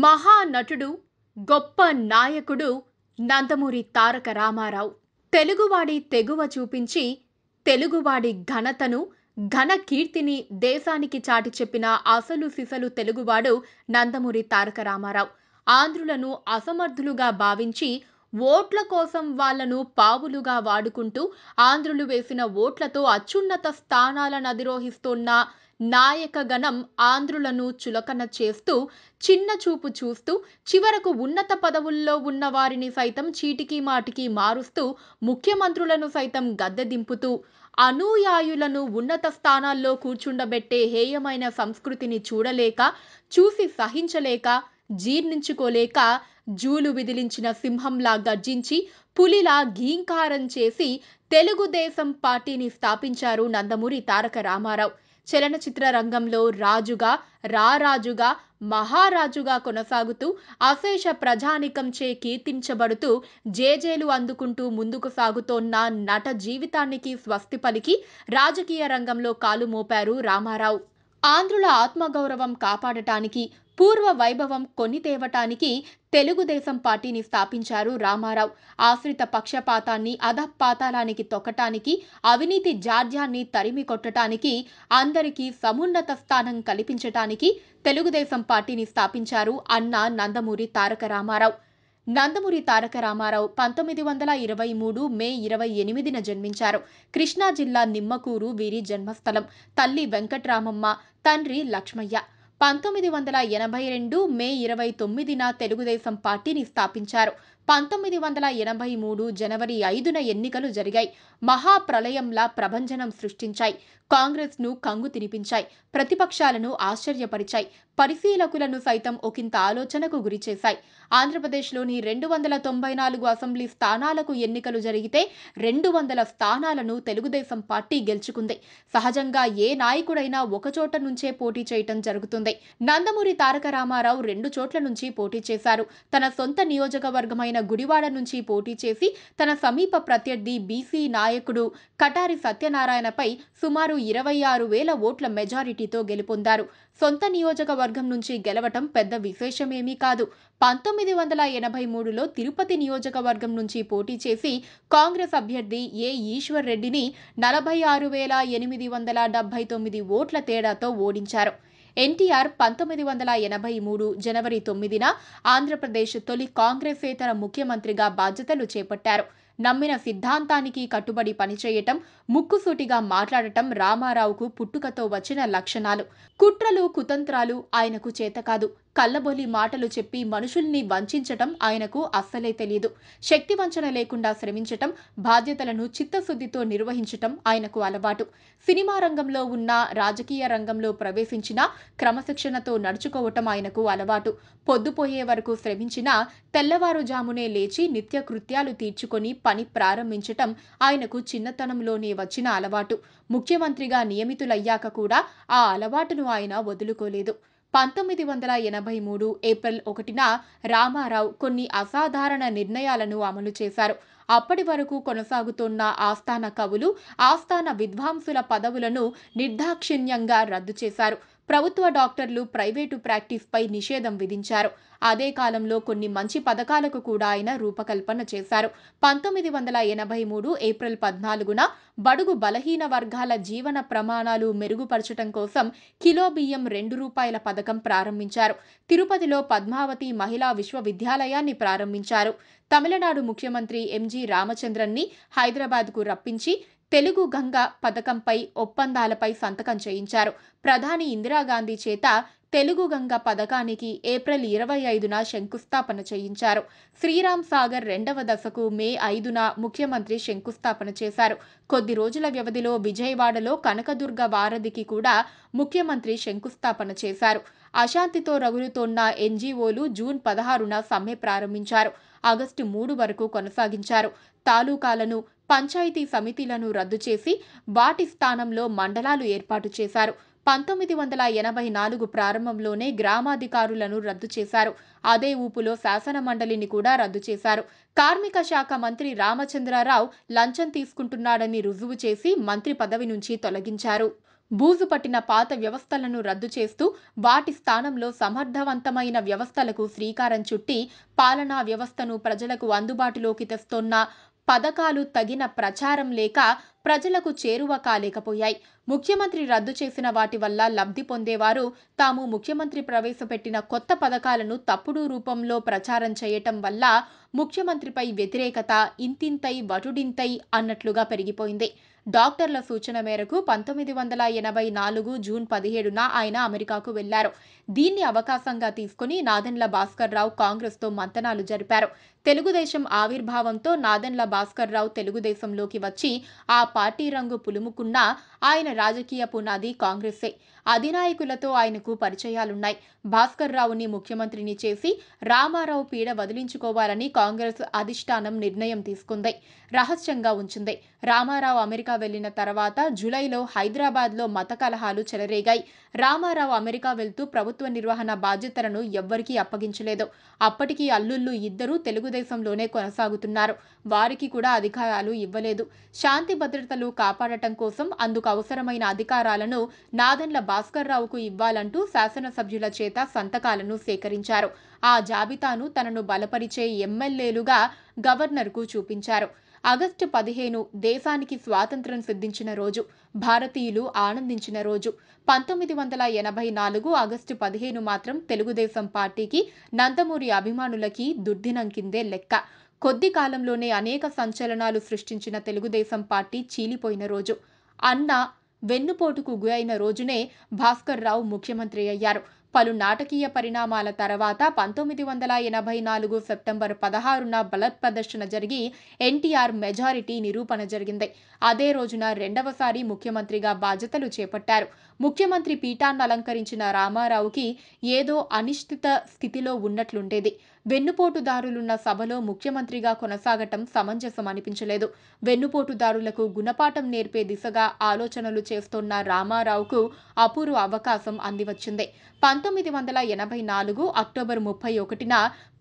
మహానటుడు, గొప్ప నాయకుడు నందమూరి తారక రామారావు. తెలుగువాడి తెగువ చూపించి తెలుగువాడి ఘనతను, ఘన కీర్తిని దేశానికి చాటి చెప్పిన అసలు సిసలు తెలుగువాడు నందమూరి తారక రామారావు. ఆంధ్రులను అసమర్థులుగా భావించి ఓట్ల కోసం వాళ్లను పావులుగా వాడుకుంటూ ఆంధ్రులు వేసిన ఓట్లతో అత్యున్నత స్థానాలను అధిరోహిస్తోన్న నాయకగణం ఆంధ్రులను చులకన చేస్తూ, చిన్న చూపు చూస్తూ, చివరకు ఉన్నత పదవుల్లో ఉన్న వారిని సైతం చీటికి మాటికి మారుస్తూ, ముఖ్యమంత్రులను సైతం గద్దె దింపుతూ, అనుయాయులను ఉన్నత స్థానాల్లో కూర్చుండబెట్టే హేయమైన సంస్కృతిని చూడలేక, చూసి సహించలేక, జీర్ణించుకోలేక జూలు విదిలించిన సింహంలా గర్జించి, పులిలా ఘీంకారం చేసి తెలుగుదేశం పార్టీని స్థాపించారు నందమూరి తారక రామారావు. చలనచిత్ర రంగంలో రాజుగా, రారాజుగా, మహారాజుగా కొనసాగుతూ అశేష ప్రజానికంచే కీర్తించబడుతూ జేజేలు అందుకుంటూ ముందుకు సాగుతోన్న నట జీవితానికి స్వస్తి పలికి రాజకీయ రంగంలో కాలు మోపారు రామారావు. ఆంధ్రుల ఆత్మగౌరవం కాపాడటానికి, పూర్వ వైభవం కొని తేవటానికి తెలుగుదేశం పార్టీని స్థాపించారు రామారావు. ఆశ్రిత పక్షపాతాన్ని అధపాతాళానికి తొక్కటానికి, అవినీతి జాడ్యాన్ని తరిమి కొట్టటానికి, అందరికీ సమున్నత స్థానం కల్పించటానికి తెలుగుదేశం పార్టీని స్థాపించారు అన్న నందమూరి తారక రామారావు. నందమూరి తారక రామారావు 1923 మే 28న జన్మించారు. కృష్ణా జిల్లా నిమ్మకూరు వీరి జన్మస్థలం. తల్లి వెంకట్రామమ్మ, తండ్రి లక్ష్మయ్య. 1982 మే 29న తెలుగుదేశం పార్టీని స్థాపించారు. 1983 జనవరి 5న ఎన్నికలు జరిగాయి. మహాప్రళయంలా ప్రభంజనం సృష్టించాయి. కాంగ్రెస్ను కంగు తినిపించాయి. ప్రతిపక్షాలను ఆశ్చర్యపరిచాయి. పరిశీలకులను సైతం ఒకంత ఆలోచనకు గురిచేశాయి. ఆంధ్రప్రదేశ్లోని 294 అసెంబ్లీ స్థానాలకు ఎన్నికలు జరిగితే 200 స్థానాలను తెలుగుదేశం పార్టీ గెలుచుకుంది. సహజంగా ఏ నాయకుడైనా ఒకచోట నుంచే పోటీ చేయటం జరుగుతుంది. నందమూరి తారక రామారావు 2 చోట్ల నుంచి పోటీ చేశారు. తన సొంత నియోజకవర్గమైన గుడివాడ నుంచి పోటీ చేసి తన సమీప ప్రత్యర్థి బీసీ నాయకుడు కటారి సత్యనారాయణపై సుమారు 26,000 ఓట్ల మెజారిటీతో గెలుపొందారు. సొంత నియోజకవర్గం నుంచి గెలవటం పెద్ద విశేషమేమీ కాదు. 1983లో తిరుపతి నియోజకవర్గం నుంచి పోటీ చేసి కాంగ్రెస్ అభ్యర్థి ఏ ఈశ్వర్ రెడ్డిని 46,879 ఓట్ల తేడాతో ఓడించారు. ఎన్టీఆర్ 1983 జనవరి 9న ఆంధ్రప్రదేశ్ తొలి కాంగ్రెసేతర ముఖ్యమంత్రిగా బాధ్యతలు చేపట్టారు. నమ్మిన సిద్ధాంతానికి కట్టుబడి పనిచేయటం, ముక్కుసూటిగా మాట్లాడటం రామారావుకు పుట్టుకతో వచ్చిన లక్షణాలు. కుట్రలు, కుతంత్రాలు ఆయనకు చేతకాదు. కల్లబొల్లి మాటలు చెప్పి మనుషుల్ని వంచటం ఆయనకు అస్సలే తెలియదు. శక్తి వంచన లేకుండా శ్రమించటం, బాధ్యతలను చిత్తశుద్ధితో నిర్వహించటం ఆయనకు అలవాటు. సినిమా రంగంలో ఉన్న, రాజకీయ రంగంలో ప్రవేశించినా క్రమశిక్షణతో నడుచుకోవటం ఆయనకు అలవాటు. పొద్దుపోయే వరకు శ్రమించినా తెల్లవారుజామునే లేచి నిత్య కృత్యాలు తీర్చుకొని పని ప్రారంభించటం ఆయనకు చిన్నతనంలోనే వచ్చిన అలవాటు. ముఖ్యమంత్రిగా నియమితులయ్యాక కూడా ఆ అలవాటును ఆయన వదులుకోలేదు. 1983 ఏప్రిల్ 1న రామారావు కొన్ని అసాధారణ నిర్ణయాలను అమలు చేశారు. అప్పటి వరకు కొనసాగుతోన్న ఆస్థాన కవులు, ఆస్థాన విద్వాంసుల పదవులను నిర్దాక్షిణ్యంగా రద్దు చేశారు. ప్రభుత్వ డాక్టర్లు ప్రైవేటు ప్రాక్టీస్పై నిషేధం విధించారు. అదే కాలంలో కొన్ని మంచి పథకాలకు కూడా ఆయన రూపకల్పన చేశారు. 1983 ఏప్రిల్ 14న బడుగు బలహీన వర్గాల జీవన ప్రమాణాలు మెరుగుపరచడం కోసం కిలో బియ్యం ₹2 పథకం ప్రారంభించారు. తిరుపతిలో పద్మావతి మహిళా విశ్వవిద్యాలయాన్ని ప్రారంభించారు. తమిళనాడు ముఖ్యమంత్రి ఎంజి రామచంద్రన్ని హైదరాబాద్కు రప్పించి తెలుగు గంగ పథకంపై ఒప్పందాలపై సంతకం చేయించారు. ప్రధాని ఇందిరాగాంధీ చేత తెలుగు గంగ పథకానికి ఏప్రిల్ 25న శంకుస్థాపన చేయించారు. శ్రీరామ్ సాగర్ 2వ దశకు మే 5న ముఖ్యమంత్రి శంకుస్థాపన చేశారు. కొద్ది రోజుల వ్యవధిలో విజయవాడలో కనకదుర్గ వారధికి కూడా ముఖ్యమంత్రి శంకుస్థాపన చేశారు. అశాంతితో రగులుతోన్న ఎన్జీఓలు జూన్ 16న సమ్మె ప్రారంభించారు. ఆగస్టు 3 వరకు కొనసాగించారు. తాలూకాలను, పంచాయతీ సమితిలను రద్దు చేసి వాటి స్థానంలో మండలాలు ఏర్పాటు చేశారు. 1984 ప్రారంభంలోనే గ్రామాధికారులను రద్దు చేశారు. అదే ఊపులో శాసన మండలిని కూడా రద్దు చేశారు. కార్మిక శాఖ మంత్రి రామచంద్రరావు లంచం తీసుకుంటున్నాడని రుజువు చేసి మంత్రి పదవి నుంచి తొలగించారు. బూజు పట్టిన పాత వ్యవస్థలను రద్దు చేస్తూ వాటి స్థానంలో సమర్థవంతమైన వ్యవస్థలకు శ్రీకారం చుట్టి పాలనా వ్యవస్థను ప్రజలకు అందుబాటులోకి తెస్తోన్న పథకాలు తగిన ప్రచారం లేక ప్రజలకు చేరువ కాలేకపోయాయి. ముఖ్యమంత్రి రద్దు చేసిన వాటి వల్ల లబ్ధి పొందేవారు తాము ముఖ్యమంత్రి ప్రవేశపెట్టిన కొత్త పథకాలను తప్పుడు రూపంలో ప్రచారం చేయటం వల్ల ముఖ్యమంత్రిపై వ్యతిరేకత ఇంతింతై వటుడింతై అన్నట్లుగా పెరిగిపోయింది. డాక్టర్ల సూచన మేరకు 1984 జూన్ 17న ఆయన అమెరికాకు వెళ్లారు. దీన్ని అవకాశంగా తీసుకుని నాదెండ్ల భాస్కర్ రావు కాంగ్రెస్తో మంతనాలు జరిపారు. తెలుగుదేశం ఆవిర్భావంతో నాదెండ్ల భాస్కర్ రావు తెలుగుదేశంలోకి వచ్చి ఆ పార్టీ రంగు పులుముకున్నా ఆయన రాజకీయ పునాది కాంగ్రెస్సే. అధినాయకులతో ఆయనకు పరిచయాలున్నాయి. భాస్కర్ రావుని ముఖ్యమంత్రిని చేసి రామారావు పీడ వదిలించుకోవాలని కాంగ్రెస్ అధిష్టానం నిర్ణయం తీసుకుంది. రహస్యంగా ఉంచింది. రామారావు అమెరికా వెళ్లిన తర్వాత జూలైలో హైదరాబాద్లో మత కలహాలు చెలరేగాయి. రామారావు అమెరికా వెళ్తూ ప్రభుత్వ నిర్వహణ బాధ్యతలను ఎవ్వరికీ అప్పగించలేదు. అప్పటికీ అల్లుళ్ళు ఇద్దరూ తెలుగుదేశంలోనే కొనసాగుతున్నారు. వారికి కూడా అధికారాలు ఇవ్వలేదు. శాంతి భద్రతలు కాపాడటం కోసం అందుకు అవసరమైన అధికారాలను నాదెండ్ల భాస్కర్ రావుకు ఇవ్వాలంటూ శాసనసభ్యుల చేత సంతకాలను సేకరించారు. ఆ జాబితాను తనను బలపరిచే ఎమ్మెల్యేలుగా గవర్నర్కు చూపించారు. ఆగస్టు 15 దేశానికి స్వాతంత్ర్యం సిద్ధించిన రోజు. భారతీయులు ఆనందించిన రోజు. 1984 ఆగస్టు 15 మాత్రం తెలుగుదేశం పార్టీకి, నందమూరి అభిమానులకి దుర్దినం కిందే లెక్క. కొద్ది కాలంలోనే అనేక సంచలనాలు సృష్టించిన తెలుగుదేశం పార్టీ చీలిపోయిన రోజు. అన్న వెన్నుపోటుకు గురైన రోజునే భాస్కర్ రావు ముఖ్యమంత్రి అయ్యారు. పలు నాటకీయ పరిణామాల తర్వాత 1984 సెప్టెంబర్ 16న బలత్ ప్రదర్శన జరిగి ఎన్టీఆర్ మెజారిటీ నిరూపణ జరిగింది. అదే రోజున రెండవసారి ముఖ్యమంత్రిగా బాధ్యతలు చేపట్టారు. ముఖ్యమంత్రి పీఠాన్ని అలంకరించిన రామారావుకి ఏదో అనిశ్చిత స్థితిలో ఉన్నట్లుండేది. వెన్నుపోటుదారులున్న సభలో ముఖ్యమంత్రిగా కొనసాగటం సమంజసం అనిపించలేదు. వెన్నుపోటుదారులకు గుణపాఠం నేర్పే దిశగా ఆలోచనలు చేస్తోన్న రామారావుకు అపూర్వ అవకాశం అందివచ్చింది. 1984 అక్టోబర్ 31న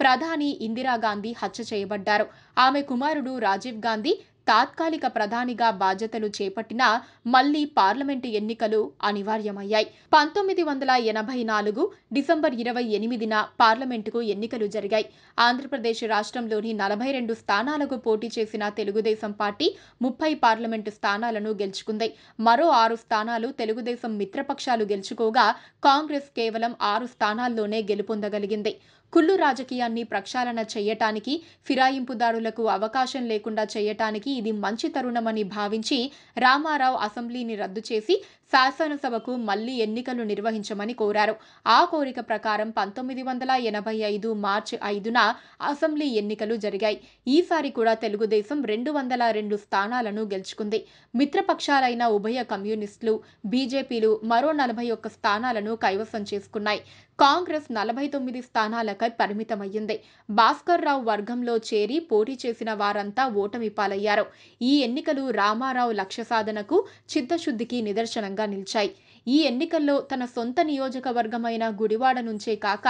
ప్రధాని ఇందిరాగాంధీ హత్య చేయబడ్డారు. ఆమె కుమారుడు రాజీవ్ గాంధీ తాత్కాలిక ప్రధానిగా బాధ్యతలు చేపట్టినా మళ్లీ పార్లమెంటు ఎన్నికలు అనివార్యమయ్యాయి. 1984 డిసెంబర్ 28న పార్లమెంటుకు ఎన్నికలు జరిగాయి. ఆంధ్రప్రదేశ్ రాష్ట్రంలోని 42 స్థానాలకు పోటీ చేసిన తెలుగుదేశం పార్టీ 30 పార్లమెంటు స్థానాలను గెలుచుకుంది. మరో 6 స్థానాలు తెలుగుదేశం మిత్రపక్షాలు గెలుచుకోగా కాంగ్రెస్ కేవలం 6 స్థానాల్లోనే గెలుపొందగలిగింది. కుళ్ళు రాజకీయాన్ని ప్రక్షాళన చేయటానికి, ఫిరాయింపుదారులకు అవకాశం లేకుండా చేయటానికి ఇది మంచి తరుణమని భావించి రామారావు అసెంబ్లీని రద్దు చేసి శాసనసభకు మళ్లీ ఎన్నికలు నిర్వహించమని కోరారు. ఆ కోరిక ప్రకారం 1985 మార్చి 5న అసెంబ్లీ ఎన్నికలు జరిగాయి. ఈసారి కూడా తెలుగుదేశం 202 స్థానాలను గెలుచుకుంది. మిత్రపక్షాలైన ఉభయ కమ్యూనిస్టులు, బీజేపీలు మరో 41 స్థానాలను కైవసం చేసుకున్నాయి. కాంగ్రెస్ 49 స్థానాలకై పరిమితమయ్యింది. భాస్కర్ రావు వర్గంలో చేరి పోటీ చేసిన వారంతా ఓటమి పాలయ్యారు. ఈ ఎన్నికలు రామారావు లక్ష్య సాధనకు, చిత్తశుద్ధికి నిదర్శనంగా నిలిచాయి. ఈ ఎన్నికల్లో తన సొంత నియోజకవర్గమైన గుడివాడ నుంచే కాక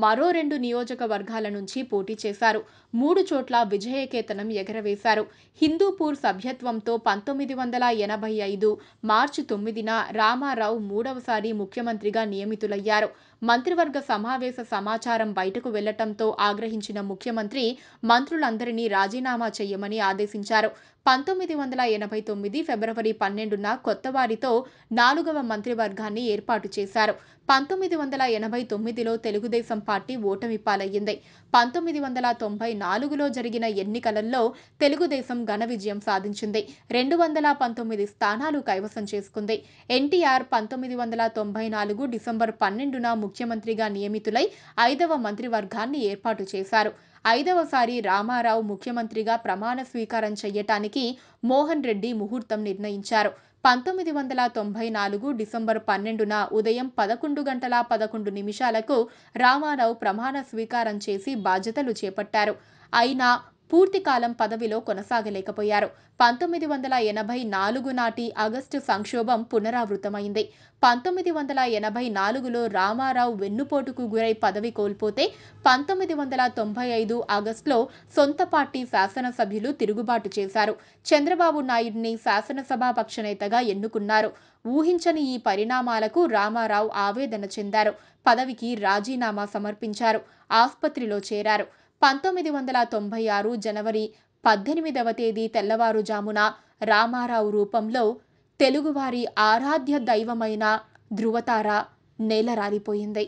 మరో 2 నియోజకవర్గాల నుంచి పోటీ చేశారు. 3 చోట్ల విజయకేతనం ఎగరవేశారు. హిందూపూర్ సభ్యత్వంతో 1985 మార్చి 9న రామారావు 3వసారి ముఖ్యమంత్రిగా నియమితులయ్యారు. మంత్రివర్గ సమావేశ సమాచారం బయటకు వెళ్లటంతో ఆగ్రహించిన ముఖ్యమంత్రి మంత్రులందరినీ రాజీనామా చేయమని ఆదేశించారు. 1989 ఫిబ్రవరి 12న కొత్తవారితో 4వ మంత్రివర్గాన్ని ఏర్పాటు చేశారు. 1989లో తెలుగుదేశం పార్టీ ఓటమి పాలయ్యింది. 1994లో జరిగిన ఎన్నికలలో తెలుగుదేశం ఘన విజయం సాధించింది. 219 స్థానాలు కైవసం చేసుకుంది. ఎన్టీఆర్ 1994 డిసెంబర్ 12న ముఖ్యమంత్రిగా నియమితులై 5వ మంత్రివర్గాన్ని ఏర్పాటు చేశారు. 5వసారి రామారావు ముఖ్యమంత్రిగా ప్రమాణ స్వీకారం చేయటానికి మోహన్ రెడ్డి ముహూర్తం నిర్ణయించారు. 1994 డిసెంబర్ 12న ఉదయం 11:11 రామారావు ప్రమాణ స్వీకారం చేసి బాధ్యతలు చేపట్టారు. అయినా పూర్తికాలం పదవిలో కొనసాగలేకపోయారు. 1984 నాటి ఆగస్టు సంక్షోభం పునరావృతమైంది. 1984లో రామారావు వెన్నుపోటుకు గురై పదవి కోల్పోతే 1995 ఆగస్టులో సొంత పార్టీ శాసనసభ్యులు తిరుగుబాటు చేశారు. చంద్రబాబు నాయుడిని శాసనసభాపక్ష నేతగా ఎన్నుకున్నారు. ఊహించని ఈ పరిణామాలకు రామారావు ఆవేదన చెందారు. పదవికి రాజీనామా సమర్పించారు. ఆస్పత్రిలో చేరారు. 1996 జనవరి 18వ తేదీ తెల్లవారుజామున రామారావు రూపంలో తెలుగువారి ఆరాధ్య దైవమైన ధృవతార నేలరాలిపోయింది.